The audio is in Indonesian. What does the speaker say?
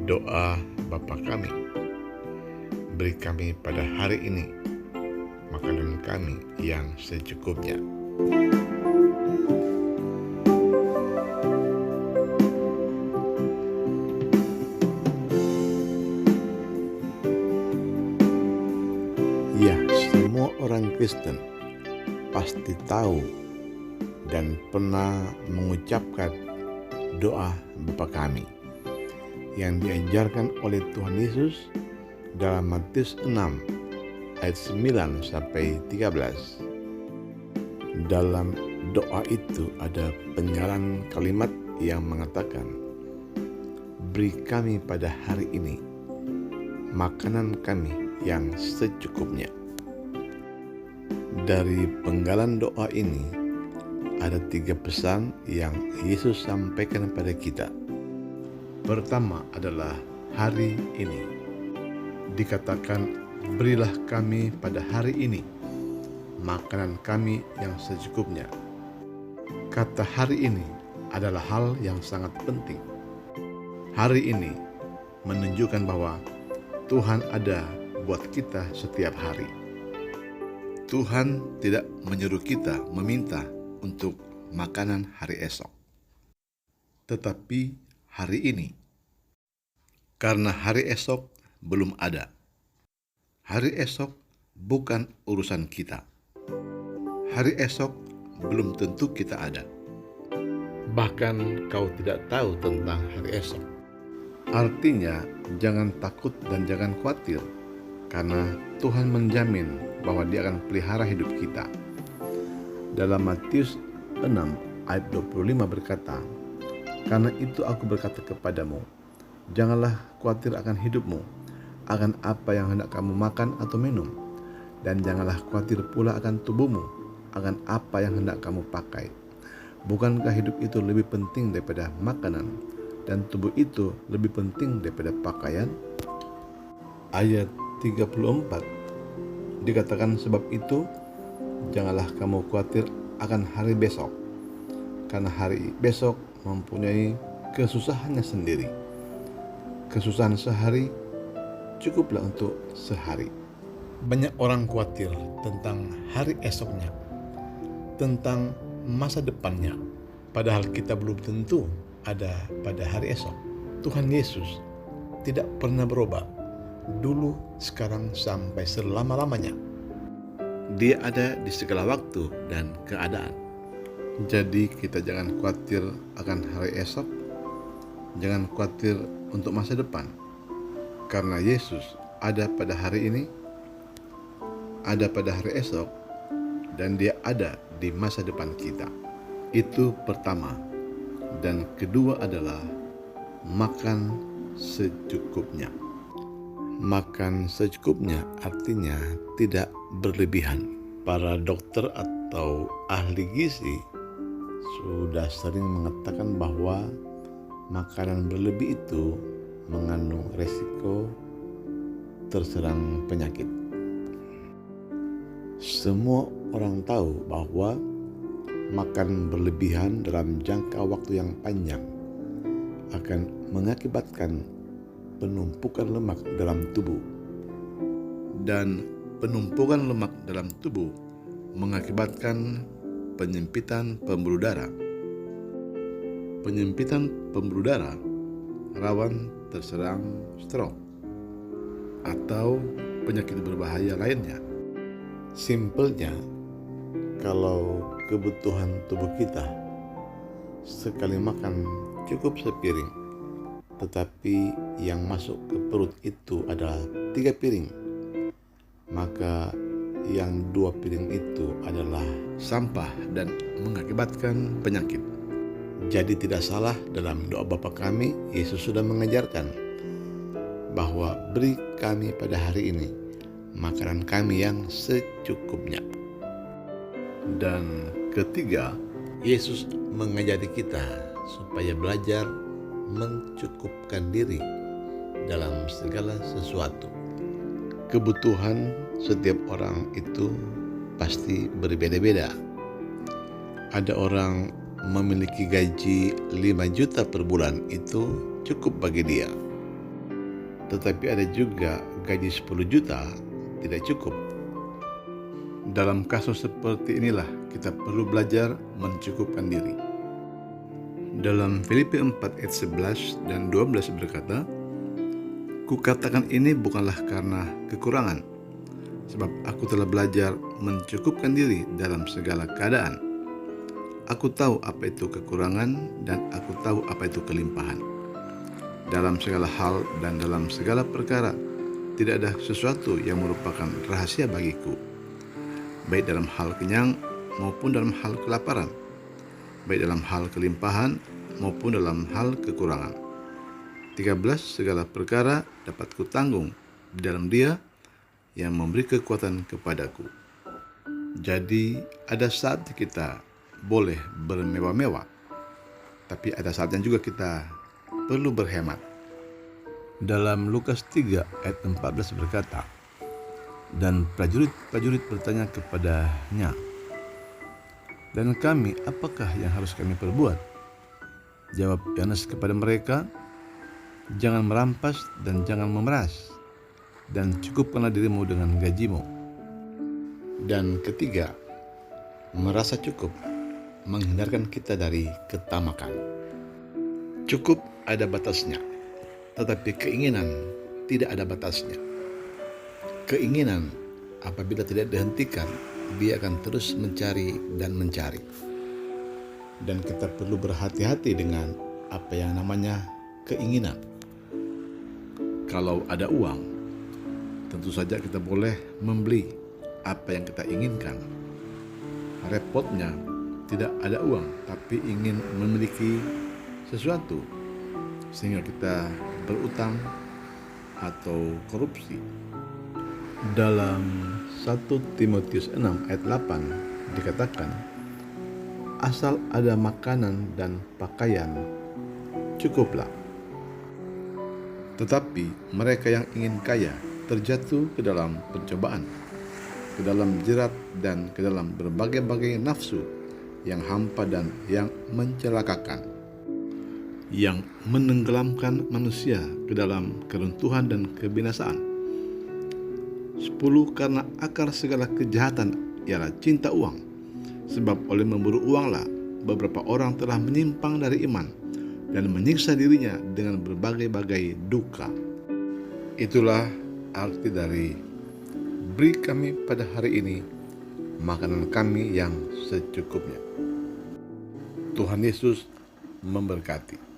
Doa Bapa kami, beri kami pada hari ini makanan kami yang secukupnya. Ya, semua orang Kristen pasti tahu dan pernah mengucapkan doa Bapa kami yang diajarkan oleh Tuhan Yesus dalam Matius 6 ayat 9 sampai 13. Dalam doa itu ada penyaran kalimat yang mengatakan, beri kami pada hari ini makanan kami yang secukupnya. Dari penggalan doa ini ada 3 pesan yang Yesus sampaikan pada kita. Pertama adalah hari ini. Dikatakan, berilah kami pada hari ini makanan kami yang secukupnya. Kata hari ini adalah hal yang sangat penting. Hari ini menunjukkan bahwa Tuhan ada buat kita setiap hari. Tuhan tidak menyuruh kita meminta untuk makanan hari esok, tetapi hari ini, karena hari esok belum ada. Hari esok bukan urusan kita. Hari esok belum tentu kita ada. Bahkan kau tidak tahu tentang hari esok. Artinya, jangan takut dan jangan khawatir, karena Tuhan menjamin bahwa Dia akan pelihara hidup kita. Dalam Matius 6 ayat 25 berkata, karena itu aku berkata kepadamu, janganlah khawatir akan hidupmu, akan apa yang hendak kamu makan atau minum, dan janganlah khawatir pula akan tubuhmu, akan apa yang hendak kamu pakai. Bukankah hidup itu lebih penting daripada makanan, dan tubuh itu lebih penting daripada pakaian? Ayat 34 dikatakan, sebab itu janganlah kamu khawatir akan hari besok, karena hari besok mempunyai kesusahannya sendiri. Kesusahan sehari cukuplah untuk sehari. Banyak orang khawatir tentang hari esoknya, tentang masa depannya, padahal kita belum tentu ada pada hari esok. Tuhan Yesus tidak pernah berubah, dulu, sekarang, sampai selama-lamanya. Dia ada di segala waktu dan keadaan. Jadi kita jangan khawatir akan hari esok, jangan khawatir untuk masa depan, karena Yesus ada pada hari ini, ada pada hari esok, dan Dia ada di masa depan kita. Itu pertama. Dan kedua adalah makan secukupnya. Makan secukupnya artinya tidak berlebihan. Para dokter atau ahli gizi sudah sering mengatakan bahwa makanan berlebih itu mengandung resiko terserang penyakit. Semua orang tahu bahwa makan berlebihan dalam jangka waktu yang panjang akan mengakibatkan penumpukan lemak dalam tubuh. Dan penumpukan lemak dalam tubuh mengakibatkan penyempitan pembuluh darah. Penyempitan pembuluh darah rawan terserang stroke atau penyakit berbahaya lainnya. Simpelnya, kalau kebutuhan tubuh kita sekali makan cukup sepiring, tetapi yang masuk ke perut itu adalah 3 piring, maka yang 2 piring itu adalah sampah dan mengakibatkan penyakit. Jadi tidak salah dalam doa Bapa kami, Yesus sudah mengajarkan bahwa beri kami pada hari ini makanan kami yang secukupnya. Dan ketiga, Yesus mengajari kita supaya belajar mencukupkan diri dalam segala sesuatu. Kebutuhan setiap orang itu pasti berbeda-beda. Ada orang memiliki gaji 5 juta per bulan, itu cukup bagi dia. tetapi ada juga gaji 10 juta tidak cukup. Dalam kasus seperti inilah kita perlu belajar mencukupkan diri. Dalam Filipi 4 ayat 11 dan 12 berkata, "Kukatakan ini bukanlah karena kekurangan, sebab aku telah belajar mencukupkan diri dalam segala keadaan. Aku tahu apa itu kekurangan dan aku tahu apa itu kelimpahan. Dalam segala hal dan dalam segala perkara, tidak ada sesuatu yang merupakan rahasia bagiku, baik dalam hal kenyang maupun dalam hal kelaparan, baik dalam hal kelimpahan maupun dalam hal kekurangan. 13 Segala perkara dapat kutanggung di dalam Dia yang memberi kekuatan kepadaku." Jadi ada saatnya kita boleh bermewah-mewah, tapi ada saatnya juga kita perlu berhemat. Dalam Lukas 3 ayat 14 berkata, "Dan prajurit-prajurit bertanya kepadanya, 'Dan kami, apakah yang harus kami perbuat?' Jawab Yohanes kepada mereka, 'Jangan merampas dan jangan memeras, dan cukupkanlah dirimu dengan gajimu.'" Dan ketiga, merasa cukup menghindarkan kita dari ketamakan. Cukup ada batasnya, tetapi keinginan tidak ada batasnya. Keinginan apabila tidak dihentikan, dia akan terus mencari dan mencari. Dan kita perlu berhati-hati dengan apa yang namanya keinginan. Kalau ada uang, tentu saja kita boleh membeli apa yang kita inginkan. Repotnya tidak ada uang, tapi ingin memiliki sesuatu, sehingga kita berutang atau korupsi. Dalam 1 Timotius 6 ayat 8 dikatakan, "Asal ada makanan dan pakaian, cukuplah." Tetapi mereka yang ingin kaya terjatuh ke dalam pencobaan, ke dalam jerat, dan ke dalam berbagai-bagai nafsu yang hampa dan yang mencelakakan, yang menenggelamkan manusia ke dalam keruntuhan dan kebinasaan. 10 Karena akar segala kejahatan ialah cinta uang, sebab oleh memburu uanglah beberapa orang telah menyimpang dari iman dan menyiksa dirinya dengan berbagai-bagai duka. Itulah arti dari "Beri kami pada hari ini makanan kami yang secukupnya." Tuhan Yesus memberkati.